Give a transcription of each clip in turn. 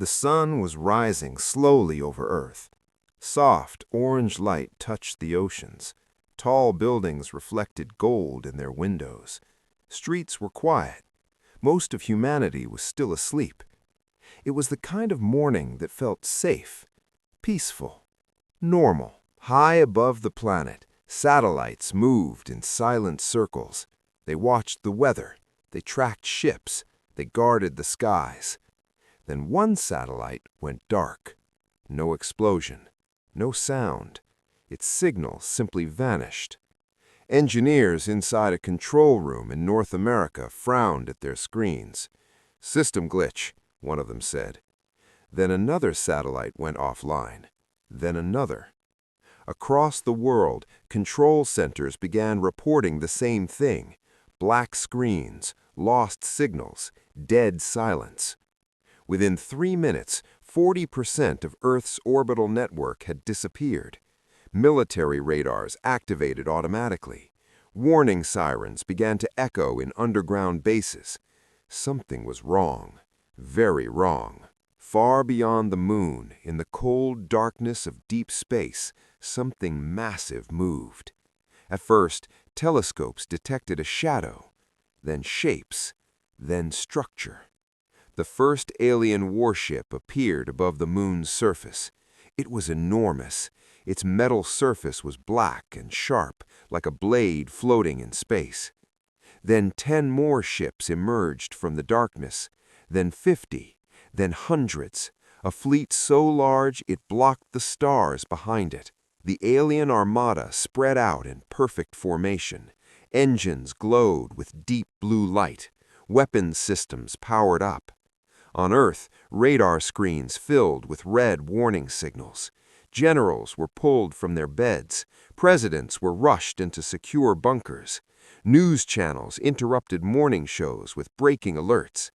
The sun was rising slowly over Earth. Soft, orange light touched the oceans. Tall buildings reflected gold in their windows. Streets were quiet. Most of humanity was still asleep. It was the kind of morning that felt safe, peaceful, normal. High above the planet, satellites moved in silent circles. They watched the weather. They tracked ships. They guarded the skies. Then one satellite went dark. No explosion. No sound. Its signal simply vanished. Engineers inside a control room in North America frowned at their screens. "System glitch," one of them said. Then another satellite went offline. Then another. Across the world, control centers began reporting the same thing. Black screens, lost signals, dead silence. Within 3 minutes, 40% of Earth's orbital network had disappeared. Military radars activated automatically. Warning sirens began to echo in underground bases. Something was wrong, very wrong. Far beyond the moon, in the cold darkness of deep space, something massive moved. At first, telescopes detected a shadow, then shapes, then structure. The first alien warship appeared above the moon's surface. It was enormous. Its metal surface was black and sharp, like a blade floating in space. Then 10 more ships emerged from the darkness, then 50, then hundreds, a fleet so large it blocked the stars behind it. The alien armada spread out in perfect formation. Engines glowed with deep blue light. Weapons systems powered up. On Earth, radar screens filled with red warning signals. Generals were pulled from their beds. Presidents were rushed into secure bunkers. News channels interrupted morning shows with breaking alerts.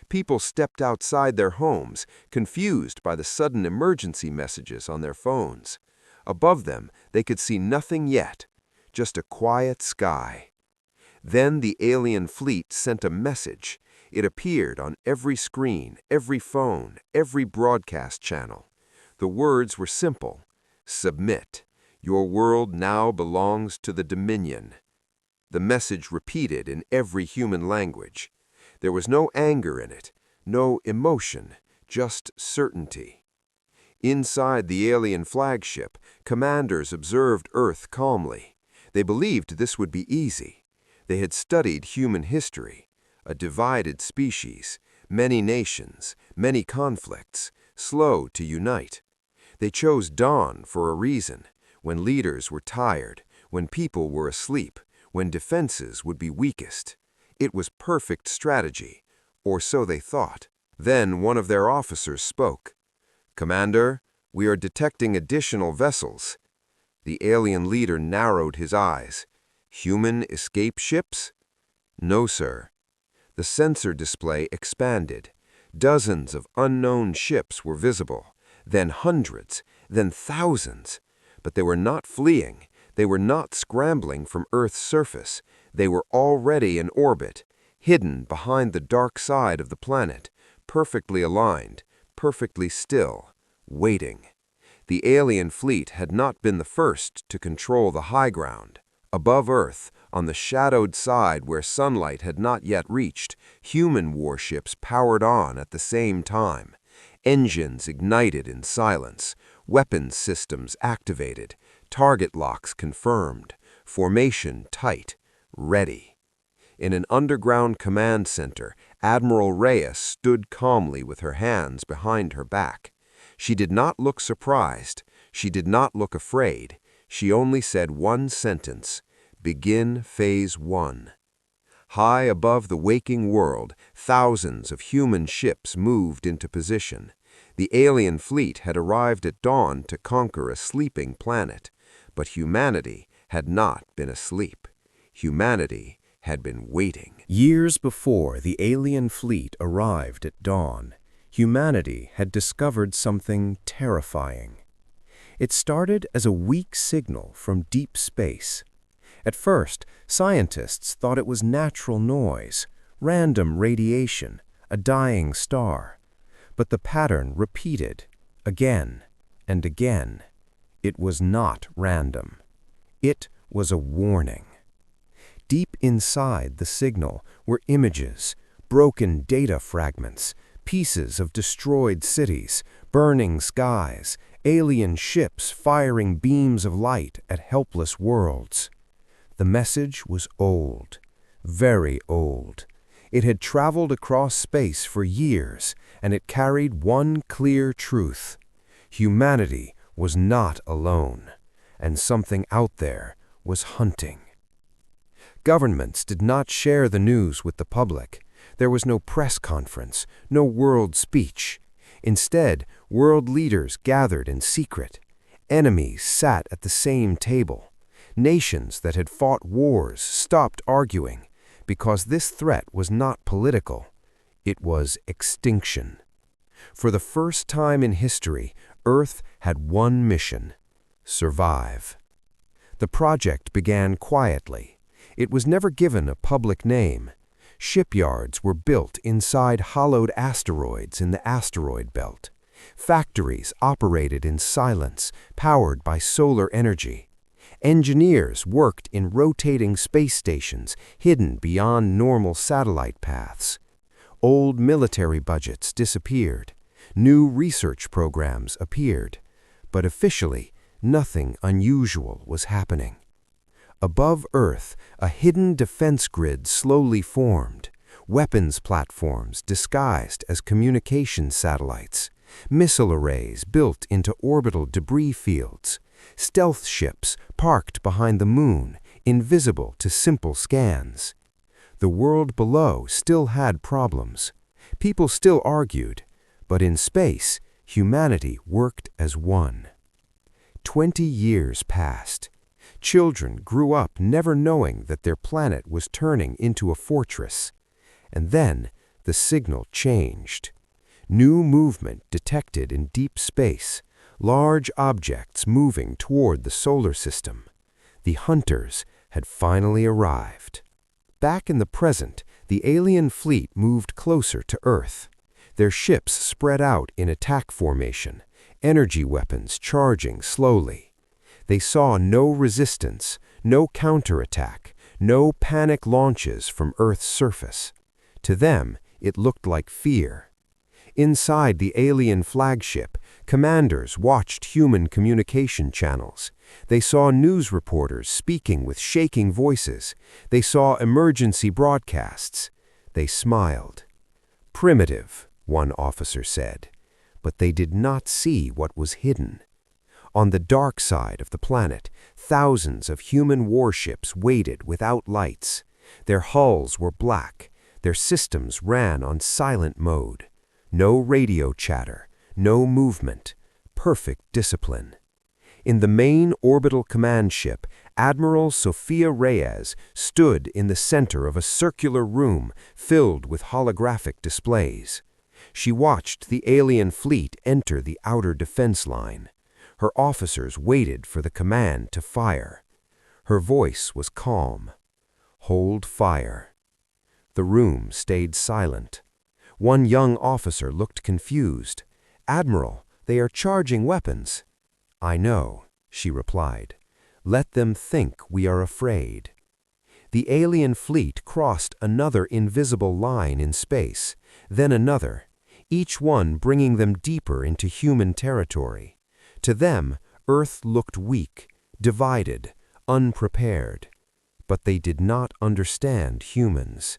People stepped outside their homes, confused by the sudden emergency messages on their phones. Above them, they could see nothing yet, just a quiet sky. Then the alien fleet sent a message. It appeared on every screen, every phone, every broadcast channel. The words were simple. "Submit. Your world now belongs to the Dominion." The message repeated in every human language. There was no anger in it, no emotion, just certainty. Inside the alien flagship, commanders observed Earth calmly. They believed this would be easy. They had studied human history, a divided species, many nations, many conflicts, slow to unite. They chose dawn for a reason, when leaders were tired, when people were asleep, when defenses would be weakest. It was perfect strategy, or so they thought. Then one of their officers spoke. "Commander, we are detecting additional vessels." The alien leader narrowed his eyes. "Human escape ships?" "No, sir." The sensor display expanded. Dozens of unknown ships were visible, then hundreds, then thousands. But they were not fleeing. They were not scrambling from Earth's surface. They were already in orbit, hidden behind the dark side of the planet, perfectly aligned, perfectly still, waiting. The alien fleet had not been the first to control the high ground. Above Earth, on the shadowed side where sunlight had not yet reached, human warships powered on at the same time. Engines ignited in silence, weapons systems activated, target locks confirmed, formation tight, ready. In an underground command center, Admiral Reyes stood calmly with her hands behind her back. She did not look surprised. She did not look afraid. She only said one sentence: "Begin Phase 1." High above the waking world, thousands of human ships moved into position. The alien fleet had arrived at dawn to conquer a sleeping planet. But humanity had not been asleep. Humanity had been waiting. Years before the alien fleet arrived at dawn, humanity had discovered something terrifying. It started as a weak signal from deep space. At first, scientists thought it was natural noise, random radiation, a dying star. But the pattern repeated, again and again. It was not random. It was a warning. Deep inside the signal were images, broken data fragments, pieces of destroyed cities, burning skies, alien ships firing beams of light at helpless worlds. The message was old, very old. It had traveled across space for years, and it carried one clear truth. Humanity was not alone, and something out there was hunting. Governments did not share the news with the public. There was no press conference, no world speech. Instead, world leaders gathered in secret. Enemies sat at the same table. Nations that had fought wars stopped arguing, because this threat was not political. It was extinction. For the first time in history, Earth had one mission: survive. The project began quietly. It was never given a public name. Shipyards were built inside hollowed asteroids in the asteroid belt. Factories operated in silence, powered by solar energy. Engineers worked in rotating space stations hidden beyond normal satellite paths. Old military budgets disappeared. New research programs appeared. But officially, nothing unusual was happening. Above Earth, a hidden defense grid slowly formed. Weapons platforms disguised as communication satellites. Missile arrays built into orbital debris fields. Stealth ships parked behind the moon, invisible to simple scans. The world below still had problems. People still argued, but in space, humanity worked as one. 20 years passed. Children grew up never knowing that their planet was turning into a fortress. And then the signal changed. New movement detected in deep space, large objects moving toward the solar system. The hunters had finally arrived. Back in the present, the alien fleet moved closer to Earth. Their ships spread out in attack formation, energy weapons charging slowly. They saw no resistance, no counterattack, no panic launches from Earth's surface. To them, it looked like fear. Inside the alien flagship, commanders watched human communication channels. They saw news reporters speaking with shaking voices. They saw emergency broadcasts. They smiled. Primitive, one officer said, but they did not see what was hidden. On the dark side of the planet, thousands of human warships waited without lights. Their hulls were black. Their systems ran on silent mode. No radio chatter, no movement, perfect discipline. In the main orbital command ship, Admiral Sophia Reyes stood in the center of a circular room filled with holographic displays. She watched the alien fleet enter the outer defense line. Her officers waited for the command to fire. Her voice was calm. Hold fire. The room stayed silent. One young officer looked confused. "Admiral, they are charging weapons." "I know," she replied. "Let them think we are afraid." The alien fleet crossed another invisible line in space, then another, each one bringing them deeper into human territory. To them, Earth looked weak, divided, unprepared. But they did not understand humans.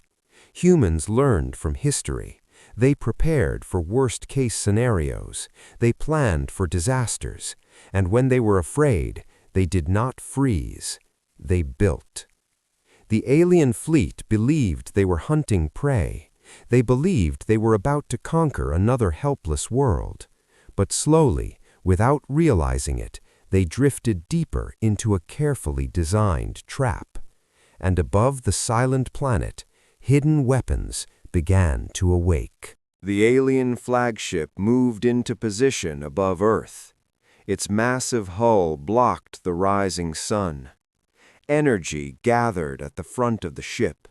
Humans learned from history. They prepared for worst-case scenarios. They planned for disasters. And when they were afraid, they did not freeze. They built. The alien fleet believed they were hunting prey. They believed they were about to conquer another helpless world. But slowly, without realizing it, they drifted deeper into a carefully designed trap. And above the silent planet, hidden weapons began to awake. The alien flagship moved into position above Earth. Its massive hull blocked the rising sun. Energy gathered at the front of the ship.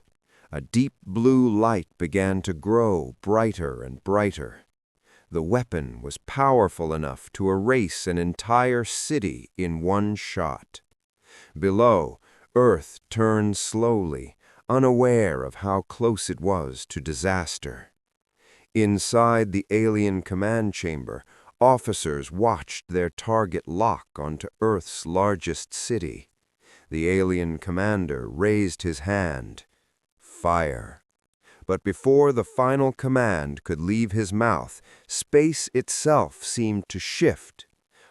A deep blue light began to grow brighter and brighter. The weapon was powerful enough to erase an entire city in one shot. Below, Earth turned slowly, unaware of how close it was to disaster. Inside the alien command chamber, officers watched their target lock onto Earth's largest city. The alien commander raised his hand. Fire. But before the final command could leave his mouth, space itself seemed to shift.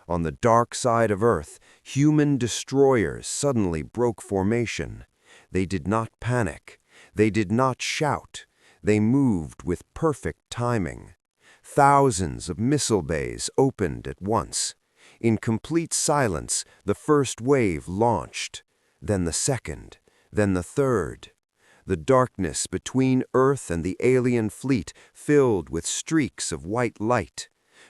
On the dark side of Earth, human destroyers suddenly broke formation. They did not panic. They did not shout. They moved with perfect timing. Thousands of missile bays opened at once. In complete silence, the first wave launched. Then the second. Then the third. The darkness between Earth and the alien fleet filled with streaks of white light.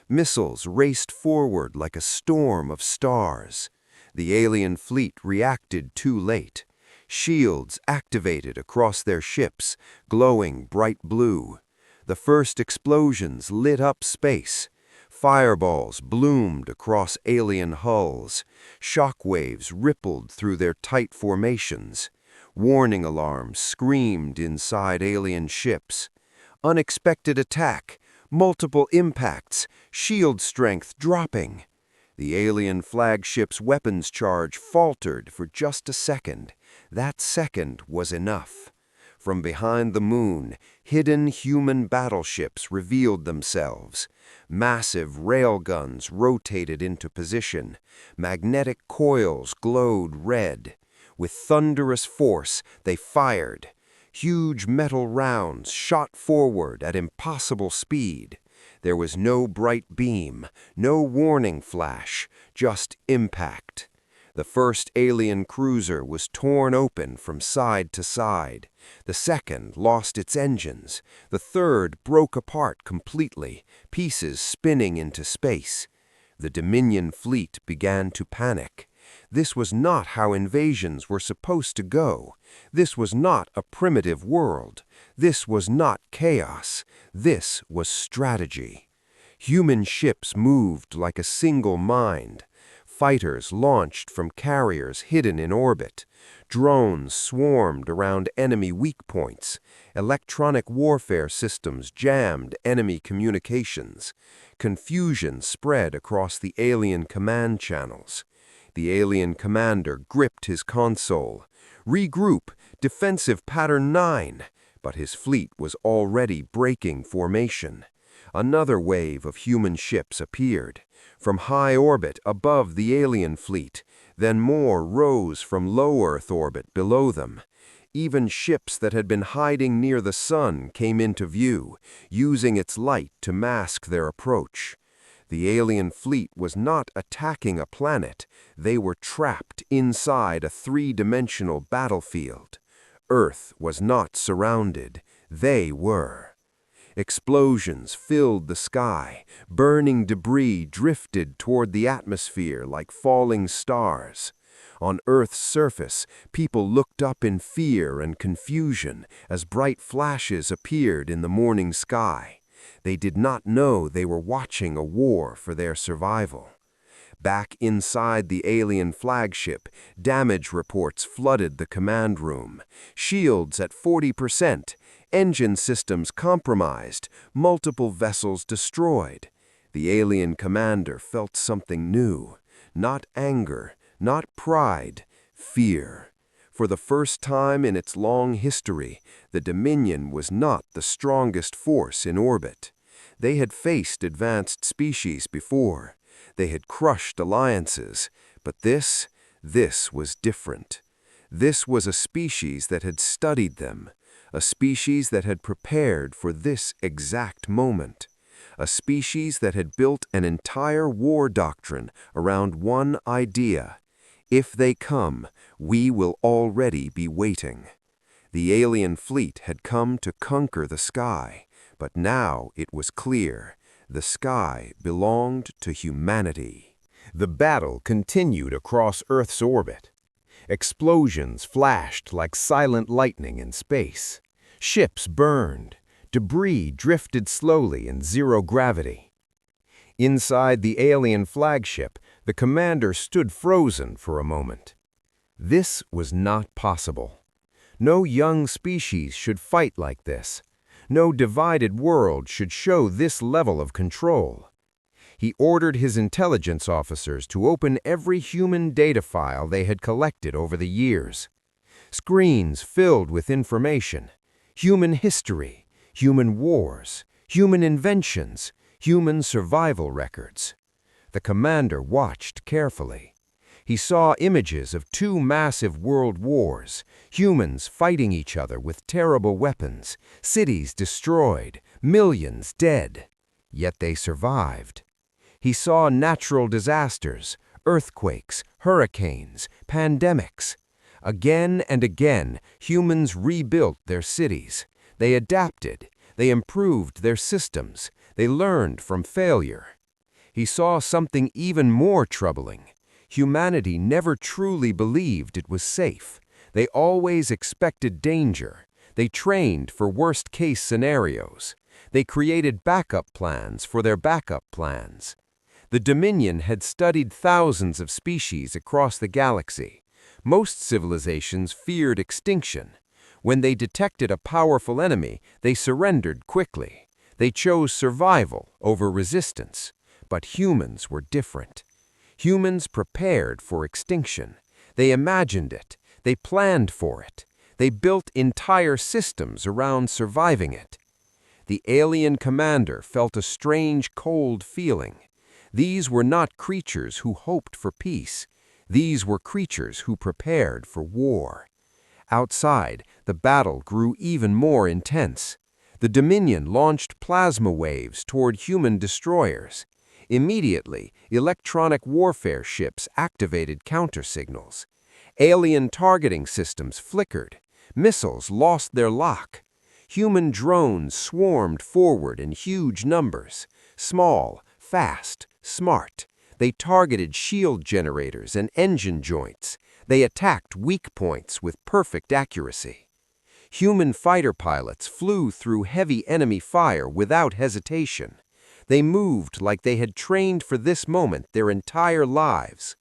Missiles raced forward like a storm of stars. The alien fleet reacted too late. Shields activated across their ships, glowing bright blue. The first explosions lit up space. Fireballs bloomed across alien hulls. Shockwaves rippled through their tight formations. Warning alarms screamed inside alien ships. Unexpected attack, multiple impacts, shield strength dropping. The alien flagship's weapons charge faltered for just a second. That second was enough. From behind the moon, hidden human battleships revealed themselves. Massive railguns rotated into position. Magnetic coils glowed red. With thunderous force, they fired. Huge metal rounds shot forward at impossible speed. There was no bright beam, no warning flash, just impact. The first alien cruiser was torn open from side to side. The second lost its engines. The third broke apart completely, pieces spinning into space. The Dominion fleet began to panic. This was not how invasions were supposed to go. This was not a primitive world. This was not chaos. This was strategy. Human ships moved like a single mind. Fighters launched from carriers hidden in orbit. Drones swarmed around enemy weak points. Electronic warfare systems jammed enemy communications. Confusion spread across the alien command channels. The alien commander gripped his console. Regroup, defensive pattern 9. But his fleet was already breaking formation. Another wave of human ships appeared. From high orbit above the alien fleet, then more rose from low Earth orbit below them. Even ships that had been hiding near the sun came into view, using its light to mask their approach. The alien fleet was not attacking a planet. They were trapped inside a three-dimensional battlefield. Earth was not surrounded. They were. Explosions filled the sky. Burning debris drifted toward the atmosphere like falling stars. On Earth's surface, people looked up in fear and confusion as bright flashes appeared in the morning sky. They did not know they were watching a war for their survival. Back inside the alien flagship, damage reports flooded the command room. Shields at 40%, engine systems compromised, multiple vessels destroyed. The alien commander felt something new. Not anger, not pride, fear. For the first time in its long history, the Dominion was not the strongest force in orbit. They had faced advanced species before. They had crushed alliances. But this was different. This was a species that had studied them, a species that had prepared for this exact moment, a species that had built an entire war doctrine around one idea. If they come, we will already be waiting. The alien fleet had come to conquer the sky, but now it was clear. The sky belonged to humanity. The battle continued across Earth's orbit. Explosions flashed like silent lightning in space. Ships burned. Debris drifted slowly in zero gravity. Inside the alien flagship, the commander stood frozen for a moment. This was not possible. No young species should fight like this. No divided world should show this level of control. He ordered his intelligence officers to open every human data file they had collected over the years. Screens filled with information, human history, human wars, human inventions, human survival records. The commander watched carefully. He saw images of 2 massive world wars, humans fighting each other with terrible weapons, cities destroyed, millions dead. Yet they survived. He saw natural disasters, earthquakes, hurricanes, pandemics. Again and again, humans rebuilt their cities. They adapted. They improved their systems. They learned from failure. He saw something even more troubling. Humanity never truly believed it was safe. They always expected danger. They trained for worst-case scenarios. They created backup plans for their backup plans. The Dominion had studied thousands of species across the galaxy. Most civilizations feared extinction. When they detected a powerful enemy, they surrendered quickly. They chose survival over resistance. But humans were different. Humans prepared for extinction. They imagined it. They planned for it. They built entire systems around surviving it. The alien commander felt a strange, cold feeling. These were not creatures who hoped for peace. These were creatures who prepared for war. Outside, the battle grew even more intense. The Dominion launched plasma waves toward human destroyers. Immediately, electronic warfare ships activated countersignals. Alien targeting systems flickered. Missiles lost their lock. Human drones swarmed forward in huge numbers. Small, fast, smart. They targeted shield generators and engine joints. They attacked weak points with perfect accuracy. Human fighter pilots flew through heavy enemy fire without hesitation. They moved like they had trained for this moment their entire lives.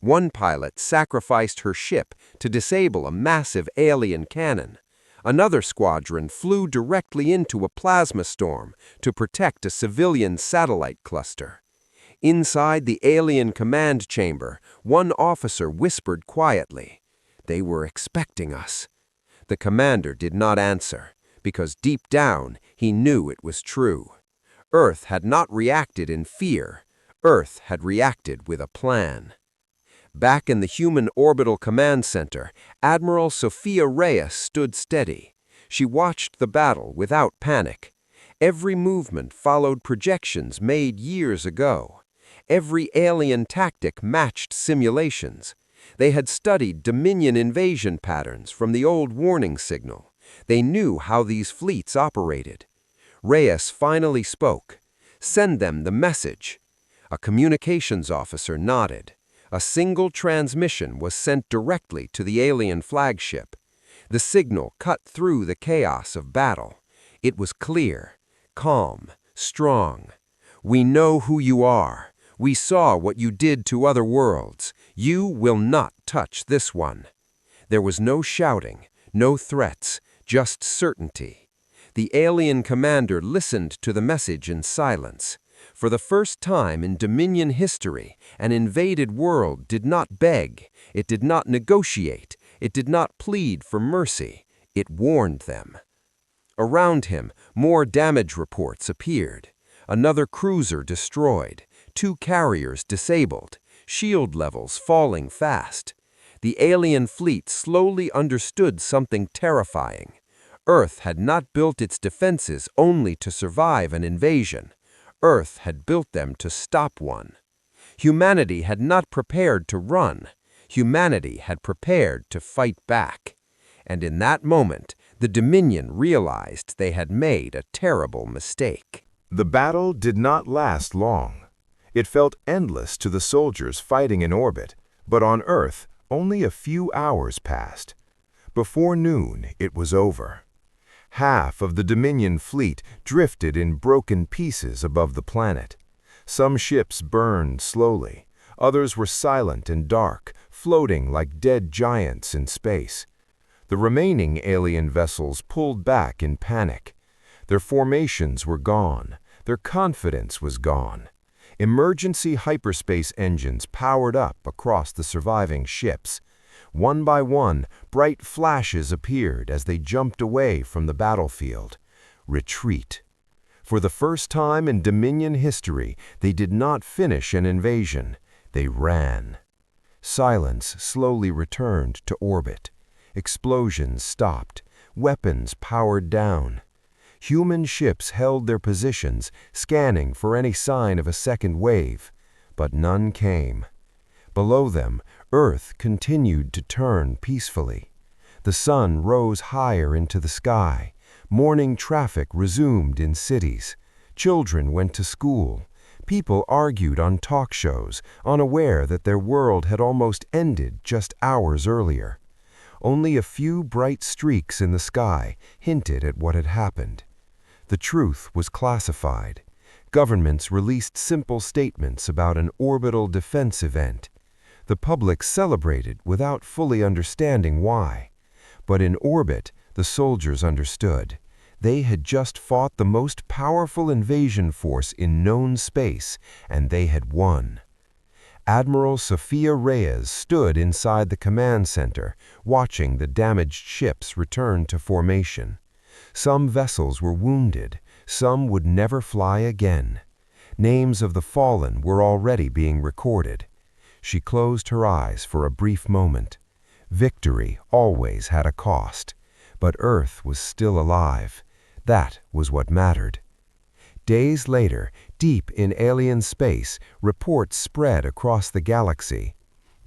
One pilot sacrificed her ship to disable a massive alien cannon. Another squadron flew directly into a plasma storm to protect a civilian satellite cluster. Inside the alien command chamber, one officer whispered quietly, "They were expecting us." The commander did not answer, because deep down he knew it was true. Earth had not reacted in fear. Earth had reacted with a plan. Back in the human orbital command center, Admiral Sophia Reyes stood steady. She watched the battle without panic. Every movement followed projections made years ago. Every alien tactic matched simulations. They had studied Dominion invasion patterns from the old warning signal. They knew how these fleets operated. Reyes finally spoke. "Send them the message." A communications officer nodded. A single transmission was sent directly to the alien flagship. The signal cut through the chaos of battle. It was clear, calm, strong. "We know who you are. We saw what you did to other worlds. You will not touch this one." There was no shouting, no threats, just certainty. The alien commander listened to the message in silence. For the first time in Dominion history, an invaded world did not beg, it did not negotiate, it did not plead for mercy, it warned them. Around him, more damage reports appeared. Another cruiser destroyed, 2 carriers disabled, shield levels falling fast. The alien fleet slowly understood something terrifying. Earth had not built its defenses only to survive an invasion. Earth had built them to stop one. Humanity had not prepared to run. Humanity had prepared to fight back. And in that moment, the Dominion realized they had made a terrible mistake. The battle did not last long. It felt endless to the soldiers fighting in orbit, but on Earth, only a few hours passed. Before noon, it was over. Half of the Dominion fleet drifted in broken pieces above the planet. Some ships burned slowly. Others were silent and dark, floating like dead giants in space. The remaining alien vessels pulled back in panic. Their formations were gone. Their confidence was gone. Emergency hyperspace engines powered up across the surviving ships. One by one, bright flashes appeared as they jumped away from the battlefield. Retreat. For the first time in Dominion history, they did not finish an invasion. They ran. Silence slowly returned to orbit. Explosions stopped. Weapons powered down. Human ships held their positions, scanning for any sign of a second wave, but none came. Below them, Earth continued to turn peacefully. The sun rose higher into the sky. Morning traffic resumed in cities. Children went to school. People argued on talk shows, unaware that their world had almost ended just hours earlier. Only a few bright streaks in the sky hinted at what had happened. The truth was classified. Governments released simple statements about an orbital defense event. The public celebrated without fully understanding why. But in orbit, the soldiers understood. They had just fought the most powerful invasion force in known space, and they had won. Admiral Sophia Reyes stood inside the command center, watching the damaged ships return to formation. Some vessels were wounded, some would never fly again. Names of the fallen were already being recorded. She closed her eyes for a brief moment. Victory always had a cost, but Earth was still alive. That was what mattered. Days later, deep in alien space, reports spread across the galaxy.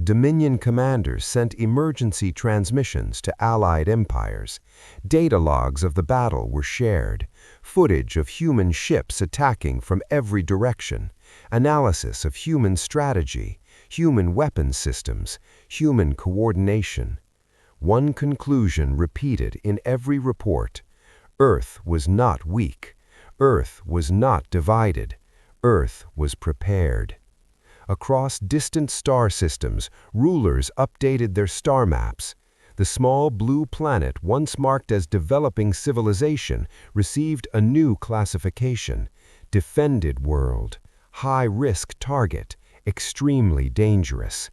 Dominion commanders sent emergency transmissions to allied empires. Data logs of the battle were shared. Footage of human ships attacking from every direction. Analysis of human strategy, human weapon systems, human coordination. One conclusion repeated in every report: Earth was not weak. Earth was not divided. Earth was prepared. Across distant star systems, rulers updated their star maps. The small blue planet once marked as developing civilization received a new classification: defended world, high-risk target, extremely dangerous.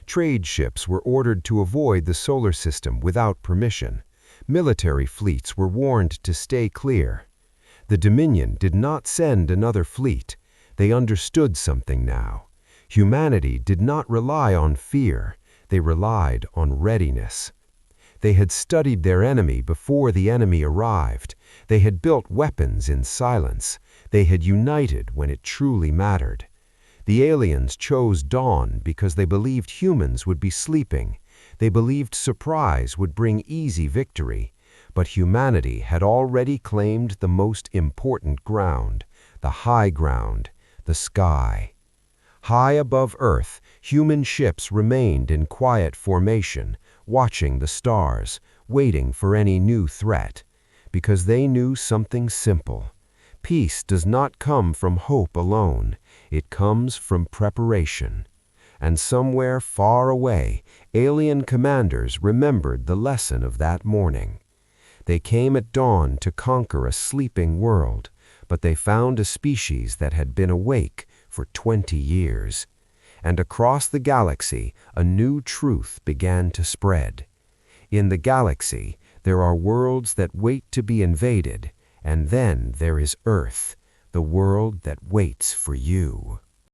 Trade ships were ordered to avoid the solar system without permission. Military fleets were warned to stay clear. The Dominion did not send another fleet. They understood something now. Humanity did not rely on fear. They relied on readiness. They had studied their enemy before the enemy arrived. They had built weapons in silence. They had united when it truly mattered. The aliens chose dawn because they believed humans would be sleeping. They believed surprise would bring easy victory. But humanity had already claimed the most important ground, the high ground, the sky. High above Earth, human ships remained in quiet formation, watching the stars, waiting for any new threat, because they knew something simple. Peace does not come from hope alone. It comes from preparation. And somewhere far away, alien commanders remembered the lesson of that morning. They came at dawn to conquer a sleeping world, but they found a species that had been awake for 20 years. And across the galaxy, a new truth began to spread. In the galaxy, there are worlds that wait to be invaded, and then there is Earth, the world that waits for you.